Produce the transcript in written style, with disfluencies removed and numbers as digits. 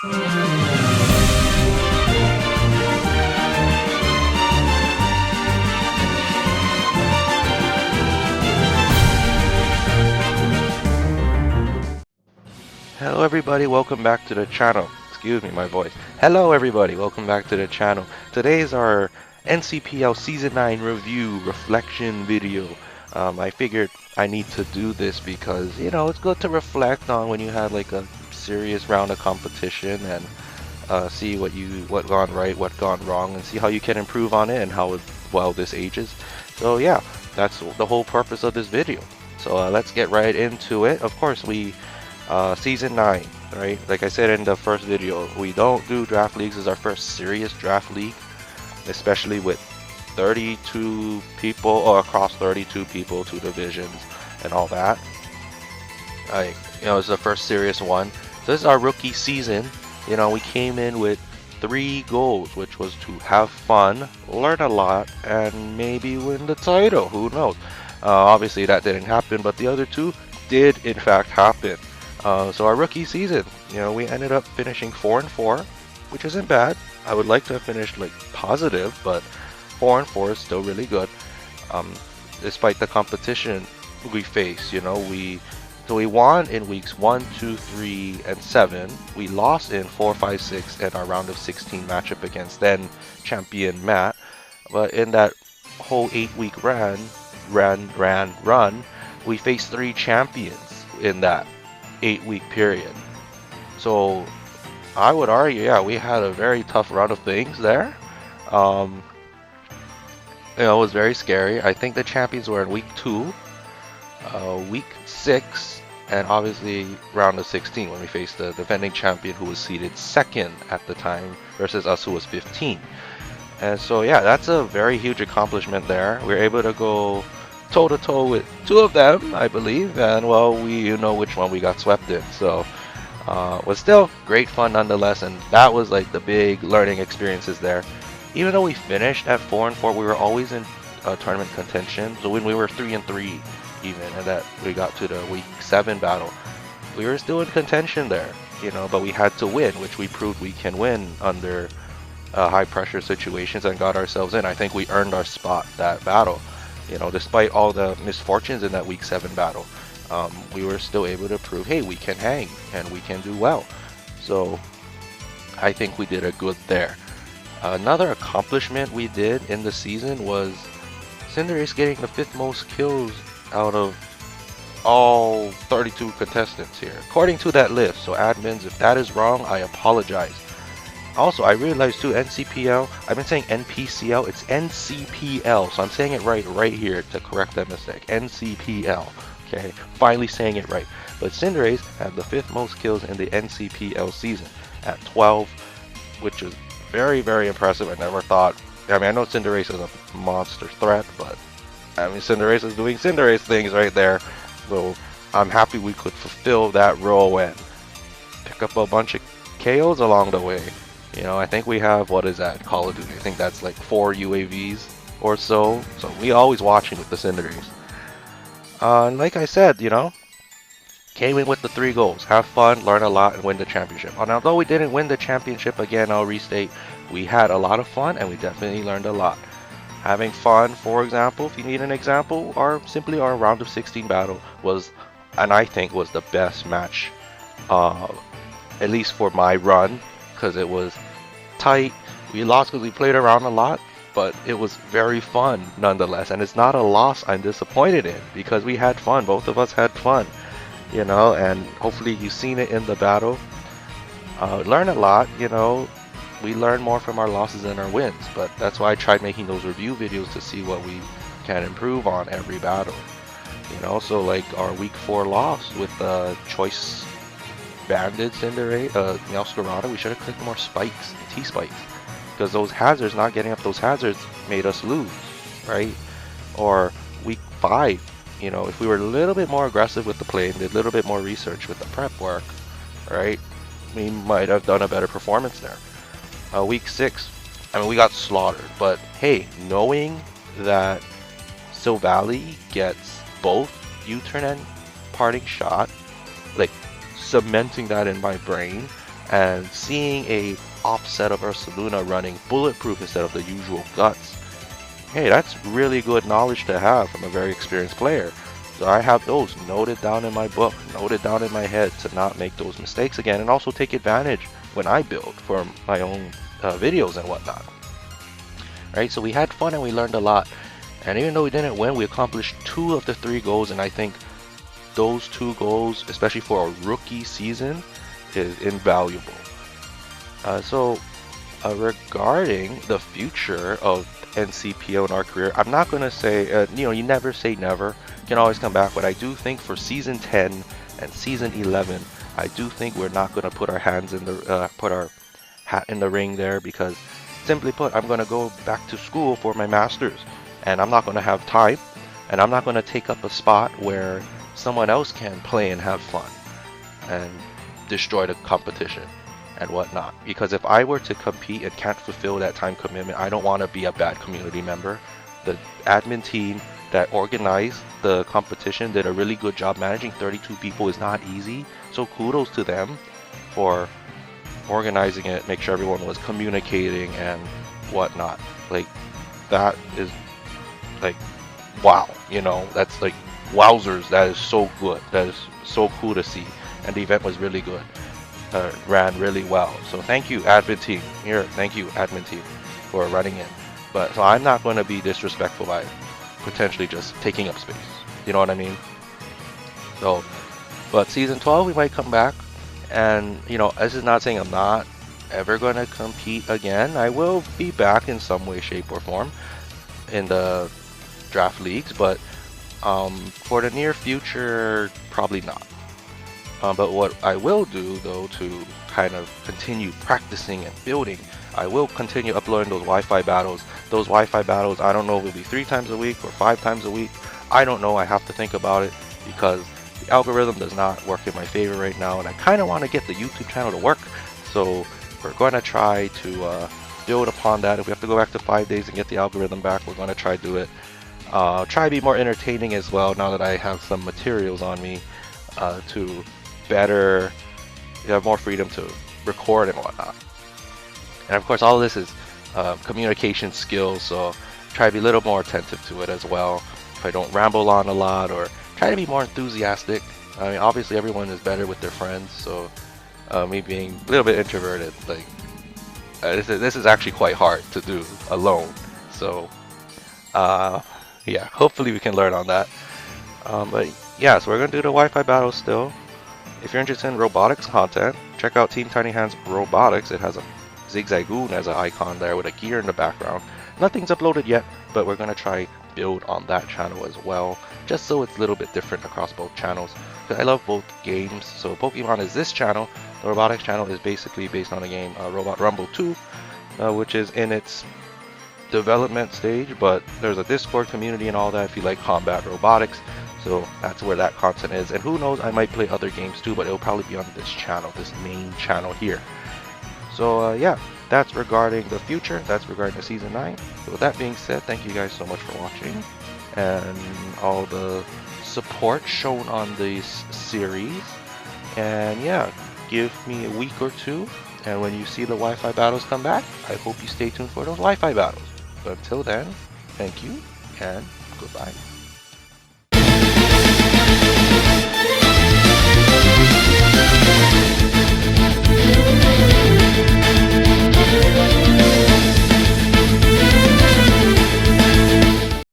Hello everybody, welcome back to the channel. Excuse me, my voice. Hello everybody, welcome back to the channel. Today is our NCPL Season 9 review reflection video. I figured I need to do this because, you know, it's good to reflect on when you had like a serious round of competition and see what gone right, what gone wrong, and see how you can improve on it and how well this ages. So yeah, that's the whole purpose of this video. So let's get right into it. Of course, Season 9, right? Like I said in the first video, we don't do draft leagues. This is our first serious draft league, especially with 32 people or across 32 people, 2 divisions and all that. It's the first serious one. So this is our rookie season. You know, we came in with 3 goals, which was to have fun, learn a lot, and maybe win the title. Who knows? Obviously that didn't happen, but the other 2 did in fact happen. So our rookie season, you know, we ended up finishing 4-4, which isn't bad. I would like to have finished like positive, but 4-4 is still really good. Despite the competition we face, you know, we won in weeks 1, 2, 3, and 7. We lost in 4, 5, 6 in our round of 16 matchup against then champion Matt. But in that whole 8-week run, we faced 3 champions in that 8-week period. So I would argue, yeah, we had a very tough run of things there. You know, it was very scary. I think the champions were in week 2, week 6, and obviously round of 16 when we faced the defending champion who was seeded 2nd at the time versus us who was 15. And so yeah, that's a very huge accomplishment there. We were able to go toe-to-toe with 2 of them, I believe, and well, you know which one we got swept in. So was still great fun nonetheless, and that was like the big learning experiences there. Even though we finished at 4-4, we were always in tournament contention. So when we were 3-3 even, and that we got to the week 7 battle, we were still in contention there, you know, but we had to win, which we proved we can win under high pressure situations and got ourselves in. I think we earned our spot that battle. You know, despite all the misfortunes in that week 7 battle, we were still able to prove, hey, we can hang and we can do well. So I think we did a good there. Another accomplishment we did in the season was Cinderace getting the 5th most kills out of all 32 contestants here, according to that list. So admins, if that is wrong, I apologize. Also, I realized too, NCPL, I've been saying NPCL, it's NCPL, so I'm saying it right here to correct that mistake. NCPL, okay? Finally saying it right. But Cinderace had the 5th most kills in the NCPL season at 12, which is very, very impressive. I never thought, I mean, I know Cinderace is a monster threat, but I mean, Cinderace is doing Cinderace things right there. So I'm happy we could fulfill that role and pick up a bunch of KOs along the way. You know, I think we have, what is that, Call of Duty? I think that's like 4 UAVs or so. So we always watching with the Cinderace. And like I said, you know, came in with the 3 goals. Have fun, learn a lot, and win the championship. And although we didn't win the championship, again, I'll restate, we had a lot of fun and we definitely learned a lot. Having fun, for example, if you need an example, or simply our round of 16 battle was, and I think was the best match, at least for my run, because it was tight. We lost because we played around a lot, but it was very fun nonetheless. And it's not a loss I'm disappointed in, because we had fun. Both of us had fun, you know, and hopefully you've seen it in the battle. Learn a lot, you know. We learn more from our losses than our wins, but that's why I tried making those review videos to see what we can improve on every battle. You know, so like our week 4 loss with choice banded Cinderace, Meowscarada, we should have clicked more spikes, T-spikes, because those hazards, not getting up those hazards, made us lose, right? Or week 5, you know, if we were a little bit more aggressive with the play and did a little bit more research with the prep work, right, we might have done a better performance there. Week 6, I mean, we got slaughtered, but hey, knowing that Silvally gets both U-turn and parting shot, like cementing that in my brain, and seeing a offset of Ursaluna running bulletproof instead of the usual guts, hey, that's really good knowledge to have from a very experienced player. So I have those noted down in my book, noted down in my head to not make those mistakes again, and also take advantage when I build for my own videos and whatnot. Right, so we had fun and we learned a lot. And even though we didn't win, we accomplished 2 of the 3 goals, and I think those 2 goals, especially for a rookie season, is invaluable. Regarding the future of NCPL in our career, I'm not going to say, you never say never, you can always come back, but I do think for Season 10 and Season 11, I do think we're not going to put our hands in the, put our hat in the ring there, because simply put, I'm going to go back to school for my master's, and I'm not going to have time, and I'm not going to take up a spot where someone else can play and have fun and destroy the competition and whatnot. Because if I were to compete and can't fulfill that time commitment, I don't want to be a bad community member. The admin team that organized the competition did a really good job. Managing 32 people is not easy, so kudos to them for organizing it, make sure everyone was communicating and whatnot. Like, that is like, wow, that's like wowzers. That is so good. That is so cool to see, and the event was really good. Ran really well. So thank you, admin team. Thank you, admin team, for running it. But so I'm not going to be disrespectful by potentially just taking up space. You know what I mean? So, but Season 12 we might come back, and this is not saying I'm not ever going to compete again. I will be back in some way, shape, or form in the draft leagues, but for the near future, probably not. But what I will do, though, to kind of continue practicing and building, I will continue uploading those Wi-Fi battles. Those Wi-Fi battles, I don't know if it'll be 3 times a week or 5 times a week. I don't know. I have to think about it, because the algorithm does not work in my favor right now, and I kind of want to get the YouTube channel to work. So we're going to try to build upon that. If we have to go back to 5 days and get the algorithm back, we're going to try to do it. Try to be more entertaining as well, now that I have some materials on me to better, have more freedom to record and whatnot. And of course, all of this is communication skills, so try to be a little more attentive to it as well. If I don't ramble on a lot, or try to be more enthusiastic. I mean, obviously everyone is better with their friends, so me being a little bit introverted, like this is actually quite hard to do alone. So yeah, hopefully we can learn on that. But yeah, so we're gonna do the Wi-Fi battle still. If you're interested in robotics content, check out Team Tiny Hands Robotics. It has a Zigzagoon as an icon there with a gear in the background. Nothing's uploaded yet, but we're gonna try build on that channel as well, just so it's a little bit different across both channels. Because I love both games. So Pokemon is this channel. The robotics channel is basically based on a game, Robot Rumble 2, which is in its development stage, but there's a Discord community and all that if you like combat robotics. So that's where that content is. And who knows, I might play other games too, but it'll probably be on this channel, this main channel here. So yeah, that's regarding the future. That's regarding the Season 9. So with that being said, thank you guys so much for watching and all the support shown on this series. And yeah, give me a week or 2, and when you see the Wi-Fi battles come back, I hope you stay tuned for those Wi-Fi battles. But until then, thank you and goodbye.